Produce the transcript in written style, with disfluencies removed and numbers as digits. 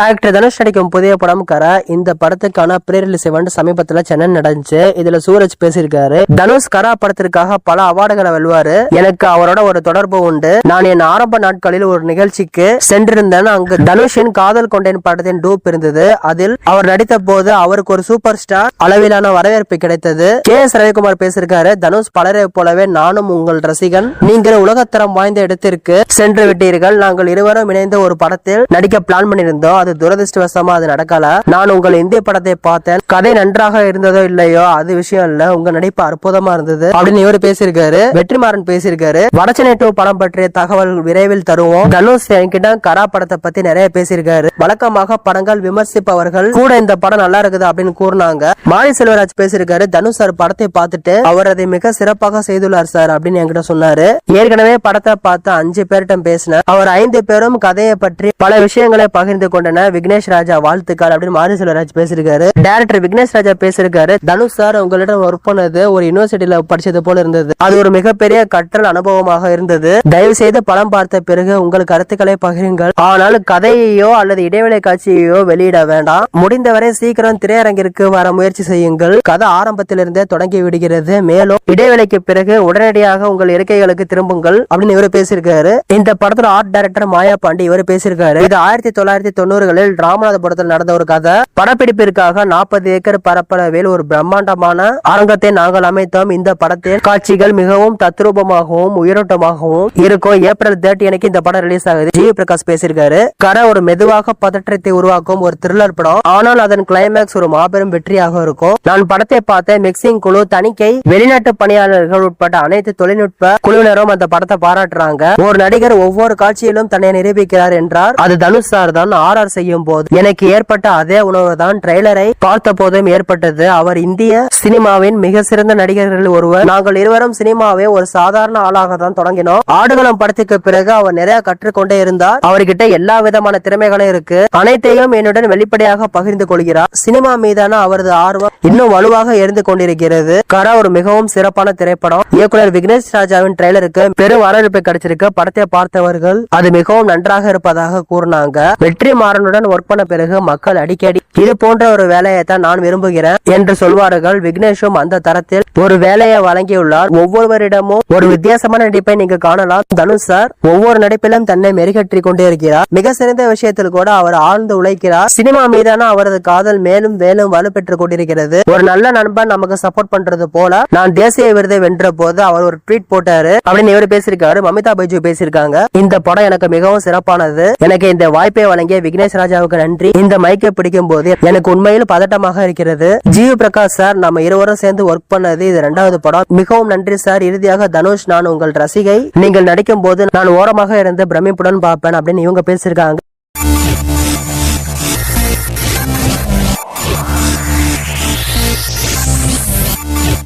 Actor Dhanush நடிக்கும் புதிய படம் கரா. இந்த படத்துக்கான ப்ரீ ரிலீஸ் இவெண்ட் சமீபத்துல சென்னை நடந்துச்சு. இதுல சூரஜ் பேசியிருக்காரு. தனுஷ் கரா படத்திற்காக பல அவார்டுகளை வெல்வாரு. எனக்கு அவரோட ஒரு தொடர்பு உண்டு. நான் என் ஆரம்ப நாட்களில் ஒரு நிகழ்ச்சிக்கு சென்றிருந்தேன். அங்கு தனுஷின் காதல் கொண்டேன் படத்தின் டூப் இருந்தது. அதில் அவர் நடித்த போது அவருக்கு ஒரு சூப்பர் ஸ்டார் அளவிலான வரவேற்பு கிடைத்தது. கே.எஸ். ரவிக்குமார் பேசியிருக்காரு. தனுஷ் பலரை போலவே நானும் உங்கள் ரசிகன். நீங்கள் உலகத்தரம் வாய்ந்த இடத்திற்கு சென்று விட்டீர்கள். நாங்கள் இருவரும் இணைந்து ஒரு படத்தில் நடிக்க பிளான் பண்ணியிருந்தோம். அது துரதிருஷ்டவசமா அது நடக்கல. நான் உங்கள் இந்திய படத்தை பார்த்தேன். கதை நன்றாக இருந்ததோ இல்லையோ அது விஷயம் இல்ல. உங்க நடிப்பு அற்புதமா இருந்தது அப்படின்னு இவர் பேசியிருக்காரு. வெற்றிமாறன் பேசியிருக்காரு. வடச்சென்னை 2 படம் பற்றிய தகவல் விரைவில் தருவோம். தனுஷ் என்கிட்ட கரா படத்தை பத்தி நிறைய பேசியிருக்காரு. வழக்கமாக படங்கள் விமர்சிப்பவர்கள் கூட இந்த படம் நல்லா இருக்குது அப்படின்னு கூறினாங்க. மாரி செல்வராஜ் பேசியிருக்காரு. தனுஷ் சார் படத்தை பார்த்துட்டு அவர் அதை மிக சிறப்பாக செய்துள்ளார் சார் அப்படின்னு என்கிட்ட சொன்னாரு. ஏற்கனவே படத்தை பார்த்து 5 பேர்கிட்ட பேசின அவர் 5 பேரும் கதையை பற்றி பல விஷயங்களை பகிர்ந்து கொண்டன. விக்னேஷ் ராஜா வாழ்த்துக்கள் அப்படின்னு மாரி செல்வராஜ் பேசியிருக்காரு. டைரக்டர் விக்னேஷ் ராஜா பேசியிருக்காரு. தனுஷ் சார் உங்களிடம் ஒர்க் பண்ணது ஒரு யூனிவர்சிட்டியில படிச்சது போல இருந்தது. அது ஒரு மிகப்பெரிய கற்றல் அனுபவமாக இருந்தது. தயவு செய்து படம் பார்த்த பிறகு உங்கள் கருத்துக்களை பகிருங்கள். ஆனால் கதையையோ அல்லது இடைவெளி காட்சியையோ வெளியிட வேண்டாம். முடிந்தவரை சீக்கிரம் திரையரங்கிற்கு வர முயற்சி செய்யுங்கள். கதை ஆரம்பத்திலிருந்தே தொடங்கி விடுகிறது. மேலும் இடைவெளிக்கு பிறகு உடனடியாக உங்கள் இருக்கைகளுக்கு திரும்புங்கள் அப்படின்னு இவர் பேசியிருக்காரு. இந்த படத்துல ஆர்ட் டைரக்டர் மாயா பாண்டி இவர் பேசியிருக்காரு. இது 1990களில் ராமநாதபுரத்தில் நடந்த ஒரு கதை. படப்பிடிப்பிற்காக 40 ஏக்கர் பரப்பளவில் ஒரு பிரம்மாண்டமான அரங்கத்தை நாங்கள் அமைத்தோம். இந்த படத்தின் காட்சிகள் மிகவும் தத்ரூபமாகவும் உயிரோட்டமாகவும் இருக்கும். ஏப்ரல் 30 அன்னைக்கு இந்த படம் ரிலீஸ் ஆகுது. ஜி பிரகாஷ் பேசியிருக்காரு. கரை ஒரு மெதுவாக பதற்றத்தை உருவாக்கும் ஒரு த்ரில்லர் படம். ஆனால் அதன் கிளைமேக்ஸ் ஒரு மாபெரும் வெற்றியாக இருக்கும். நான் படத்தை பார்த்த மிக்சிங் குழு, தணிக்கை, வெளிநாட்டு பணியாளர்கள் உட்பட்ட அனைத்து தொழில்நுட்ப குழுவினரும் அந்த படத்தை பாராட்டுறாங்க. ஒரு நடிகர் ஒவ்வொரு காட்சியிலும் தன்னை நிரூபிக்கிறார் என்றார். அது தனுஷ் சார் தான். RR செய்யும் போது எனக்கு ஏற்பட்ட அதே உணர்வு தான் ட்ரெய்லரை பார்த்த போதும் ஏற்பட்டது. அவர் இந்திய சினிமாவின் மிக சிறந்த நடிகர்கள் ஒருவர். நாங்கள் இருவரும் சினிமாவை ஒரு சாதாரண ஆளாக தான் தொடங்கினோம். ஆடுகளம் படத்துக்கு பிறகு அவர் நிறைய கற்றுக்கொண்டே இருந்தார். அவர்கிட்ட எல்லா விதமான திறமைகளும் இருக்கு. அனைத்தையும் என்னுடன் வெளிப்படையாக பகிர்ந்து கொள்கிறார். சினிமா மீதான அவரது ஆர்வம் இன்னும் வலுவாக இருந்து கொண்டிருக்கிறது. கரா ஒரு மிகவும் சிறப்பான திரைப்படம். இயக்குனர் விக்னேஷ் ராஜாவின் ட்ரெய்லருக்கு பெரும் வரவேற்பு கிடைச்சிருக்கு. படத்தை பார்த்தவர்கள் அது மிகவும் நன்றாக இருப்பதாக கூறினாங்க. வெற்றிமாறனுடன் ஒர்க் பண்ண பிறகு மக்கள் அடிக்கடி இது போன்ற ஒரு வேலையை தான் நான் விரும்புகிறேன் என்று சொல்வார்கள். விக்னேஷும் அந்த தரத்தில் ஒரு வேலையை வழங்கியுள்ளார். ஒவ்வொருவரிடமும் ஒரு வித்தியாசமான நடிப்பை நீங்க காணலாம். தனுஷ் சார் ஒவ்வொரு நடிப்பிலும் தன்னை மெருகேற்றி கொண்டே இருக்கிறார். மிக சிறந்த விஷயத்தில் கூட அவர் ஆழ்ந்து உழைக்கிறார். சினிமா மீதான அவரது காதல் மேலும் மேலும் வலுப்பெற்றுக் கொண்டிருக்கிறது. ஒரு நல்ல நண்பன் நமக்கு சப்போர்ட் பண்றது போல நான் தேசிய விருதை வென்ற போது அவர் ஒரு ட்வீட் போட்டாரு அப்படின்னு இவர் பேசியிருக்காரு. மமிதா பைஜு பேசியிருக்காங்க. இந்த படம் எனக்கு மிகவும் சிறப்பானது. எனக்கு இந்த வாய்ப்பை வழங்கிய விக்னேஷ் ராஜாவுக்கு நன்றி. இந்த மைக்கை பிடிக்கும் போது எனக்கு உண்மையில் பதட்டமாக இருக்கிறது. ஜி பிரகாஷ் சார், நம்ம இருவரும் சேர்ந்து ஒர்க் பண்ணது இது 2வது படம். மிகவும் நன்றி சார். இறுதியாக தனுஷ், நான் உங்கள் ரசிகை. நீங்கள் நடிக்கும் போது நான் ஓரமாக இருந்து பிரமிப்புடன் பார்ப்பேன் அப்படின்னு இவங்க பேசியிருக்காங்க.